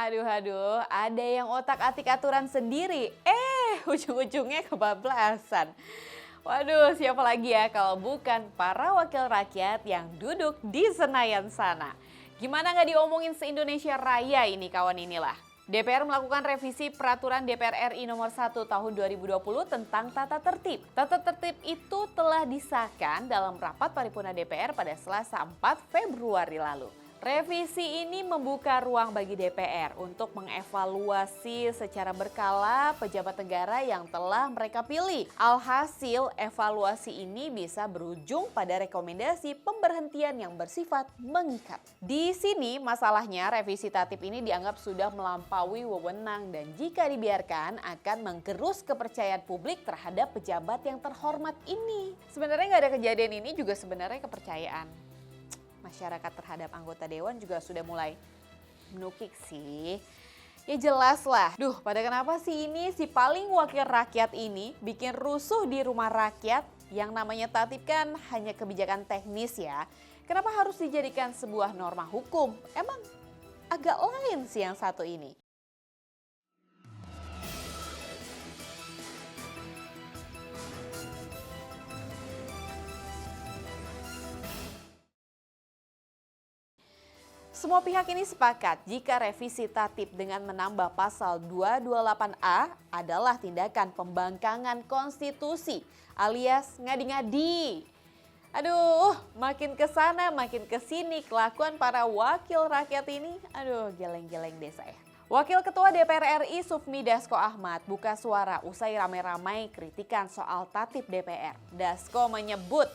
Aduh, ada yang otak-atik aturan sendiri. Ujung-ujungnya kebablasan. Waduh, siapa lagi ya kalau bukan para wakil rakyat yang duduk di Senayan sana. Gimana nggak diomongin se-Indonesia Raya ini kawan inilah. DPR melakukan revisi peraturan DPR RI nomor 1 tahun 2020 tentang tata tertib. Tata tertib itu telah disahkan dalam rapat paripurna DPR pada Selasa 4 Februari lalu. Revisi ini membuka ruang bagi DPR untuk mengevaluasi secara berkala pejabat negara yang telah mereka pilih. Alhasil, evaluasi ini bisa berujung pada rekomendasi pemberhentian yang bersifat mengikat. Di sini masalahnya revisi tatip ini dianggap sudah melampaui wewenang dan jika dibiarkan akan menggerus kepercayaan publik terhadap pejabat yang terhormat ini. Sebenarnya nggak ada kejadian ini juga sebenarnya kepercayaan masyarakat terhadap anggota dewan juga sudah mulai menukik sih. Ya jelas lah. Pada kenapa sih ini si paling wakil rakyat ini bikin rusuh di rumah rakyat yang namanya tatip kan hanya kebijakan teknis ya. Kenapa harus dijadikan sebuah norma hukum? Emang agak lain sih yang satu ini. Semua pihak ini sepakat jika revisi tatip dengan menambah pasal 228A adalah tindakan pembangkangan konstitusi alias ngadi-ngadi. Makin ke sana makin ke sini kelakuan para wakil rakyat ini, geleng-geleng deh saya. Wakil Ketua DPR RI Sufmi Dasko Ahmad buka suara usai ramai-ramai kritikan soal tatip DPR. Dasko menyebut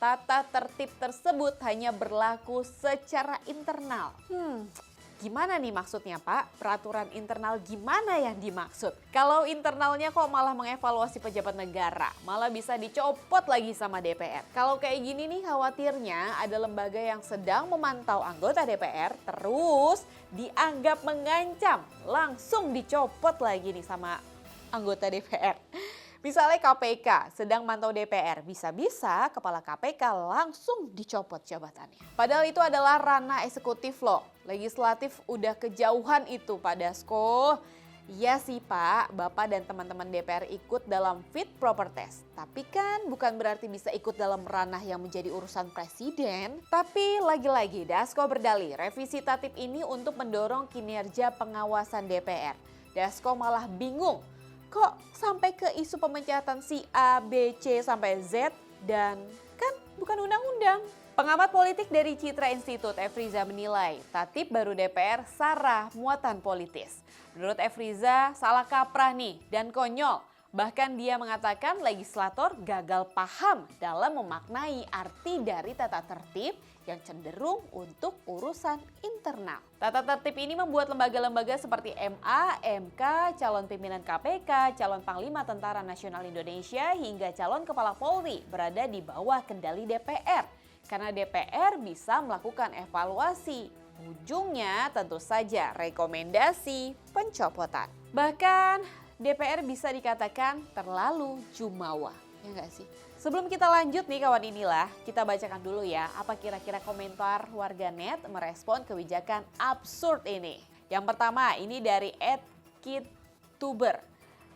tata tertib tersebut hanya berlaku secara internal. Gimana nih maksudnya Pak? Peraturan internal gimana yang dimaksud? Kalau internalnya kok malah mengevaluasi pejabat negara, malah bisa dicopot lagi sama DPR. Kalau kayak gini nih khawatirnya ada lembaga yang sedang memantau anggota DPR terus dianggap mengancam, langsung dicopot lagi nih sama anggota DPR. Misalnya KPK sedang mantau DPR, bisa-bisa kepala KPK langsung dicopot jabatannya. Padahal itu adalah ranah eksekutif loh. Legislatif udah kejauhan itu Pak Dasko. Iya sih Pak, Bapak dan teman-teman DPR ikut dalam fit proper test. Tapi kan bukan berarti bisa ikut dalam ranah yang menjadi urusan presiden. Tapi lagi-lagi Dasko berdalih revisi tatip ini untuk mendorong kinerja pengawasan DPR. Dasko malah bingung. Kok sampai ke isu pemecatan si A, B, C sampai Z dan kan bukan undang-undang. Pengamat politik dari Citra Institute Efriza menilai tatip baru DPR sara muatan politis. Menurut Efriza salah kaprah nih dan konyol. Bahkan dia mengatakan legislator gagal paham dalam memaknai arti dari tata tertib yang cenderung untuk urusan internal. Tata tertib ini membuat lembaga-lembaga seperti MA, MK, calon pimpinan KPK, calon Panglima Tentara Nasional Indonesia hingga calon Kepala Polri berada di bawah kendali DPR. Karena DPR bisa melakukan evaluasi. Ujungnya tentu saja rekomendasi pencopotan. Bahkan DPR bisa dikatakan terlalu jumawa, ya nggak sih? Sebelum kita lanjut nih kawan inilah, kita bacakan dulu ya apa kira-kira komentar warganet merespon kebijakan absurd ini. Yang pertama ini dari @kittuber.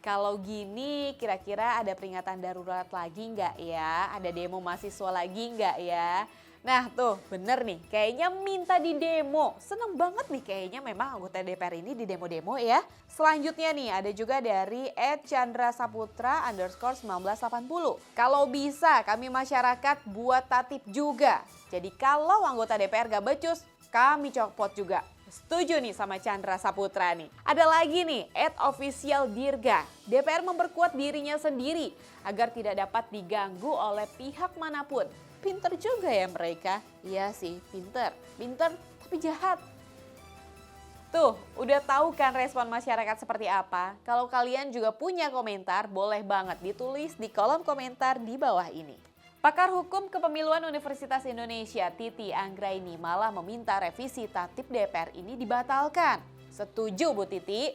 Kalau gini kira-kira ada peringatan darurat lagi nggak ya? Ada demo mahasiswa lagi nggak ya? Nah tuh bener nih kayaknya minta di demo. Seneng banget nih kayaknya memang anggota DPR ini di demo-demo ya. Selanjutnya nih ada juga dari @chandrasaputra_1980. Kalau bisa kami masyarakat buat tatip juga. Jadi kalau anggota DPR gak becus kami copot juga. Setuju nih sama Chandra Saputra nih. Ada lagi nih @officialdirga. DPR memperkuat dirinya sendiri agar tidak dapat diganggu oleh pihak manapun. Pinter juga ya mereka. Iya sih, pinter tapi jahat. Tuh, udah tahu kan respon masyarakat seperti apa? Kalau kalian juga punya komentar, boleh banget ditulis di kolom komentar di bawah ini. Pakar Hukum Kepemiluan Universitas Indonesia Titi Anggraini malah meminta revisi tatip DPR ini dibatalkan. Setuju Bu Titi?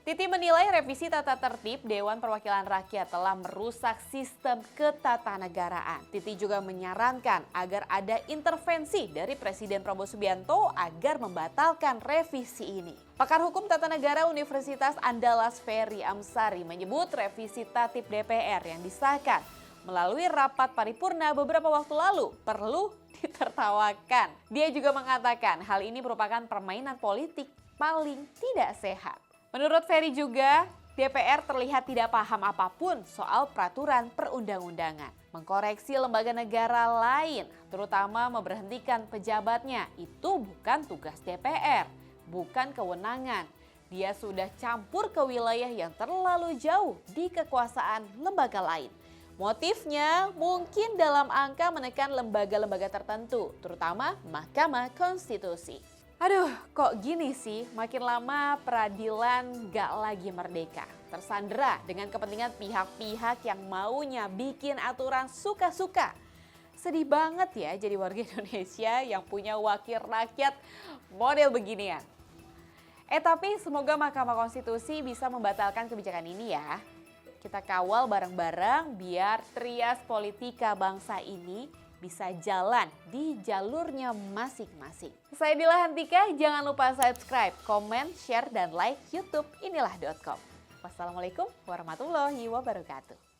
Titi menilai revisi tata tertib Dewan Perwakilan Rakyat telah merusak sistem ketatanegaraan. Titi juga menyarankan agar ada intervensi dari Presiden Prabowo Subianto agar membatalkan revisi ini. Pakar Hukum Tata Negara Universitas Andalas Ferry Amsari menyebut revisi tatip DPR yang disahkan melalui rapat paripurna beberapa waktu lalu perlu ditertawakan. Dia juga mengatakan hal ini merupakan permainan politik paling tidak sehat. Menurut Ferry juga, DPR terlihat tidak paham apapun soal peraturan perundang-undangan. Mengkoreksi lembaga negara lain, terutama memberhentikan pejabatnya, itu bukan tugas DPR, bukan kewenangan. Dia sudah campur ke wilayah yang terlalu jauh di kekuasaan lembaga lain. Motifnya mungkin dalam angka menekan lembaga-lembaga tertentu, terutama Mahkamah Konstitusi. Aduh, kok gini sih? Makin lama peradilan gak lagi merdeka. Tersandera dengan kepentingan pihak-pihak yang maunya bikin aturan suka-suka. Sedih banget ya jadi warga Indonesia yang punya wakil rakyat model beginian. Tapi semoga Mahkamah Konstitusi bisa membatalkan kebijakan ini ya. Kita kawal bareng-bareng biar trias politika bangsa ini bisa jalan di jalurnya masing-masing. Saya Dila Hantika, jangan lupa subscribe, komen, share, dan like YouTube inilah.com. Wassalamualaikum warahmatullahi wabarakatuh.